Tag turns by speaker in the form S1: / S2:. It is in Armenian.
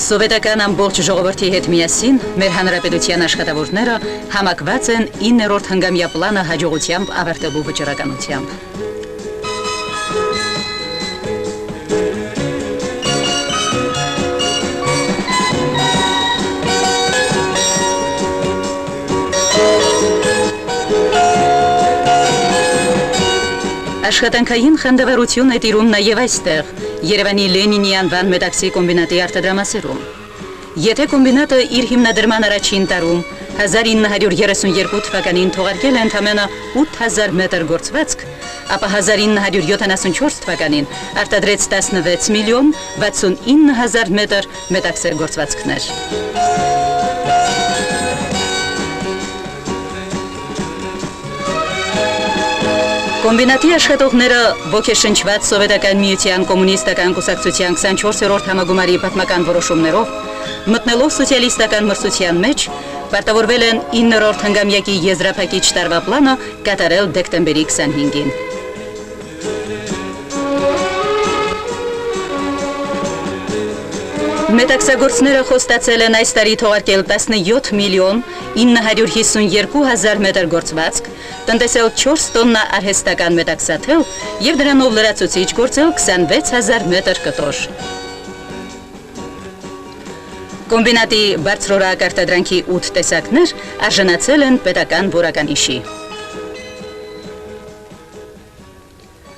S1: Սովետական ամբողջ ժողովրդի հետ միասին մեր հանրապետության աշխատավորները համակված են 9-րդ հնգամյա պլանը հաջողությամբ ավարտելու վճռականությամբ։ Աշխատանքային խանդավառություն է տիրում նաև այստեղ, Երևանի Լենինի անվան մետաքսի կոմբինատի արտադրամասերում։ Եթե կոմբինատը իր հիմնադրման առաջին տարում 1932 թվականին թողարկել է ընդամենը 8000 մետր գործվածք, ապա 1974 թվականին արտադրեց 16 միլիոն 69 հազար մետր մետաքսեր գործվածքներ։ Կոմբինատի աշխատողները ոգեշնչված Սովետական միության կոմունիստական կուսակցության 24-րդ համագումարի պատմական որոշումներով մտնելով սոցիալիստական մրցության մեջ պարտավորվել են 9-րդ հնգամյակի եզրափակիչ տարվա պլանը կատարել դեկտեմբերի 25-ին։ Մետաքսագործները խոստացել են այս տարի թողարկել 17 միլիոն 952 հազար մետր գործվածք, տնտեսել 4 տոննա արհեստական մետաքսաթել և դրանով լրացուցիչ գործել 26 հազար մետր կտոր։ Կոմբինատի բարձրորակ արտադրանքի 8 տեսակներ արժանացել են պետական որականիշի։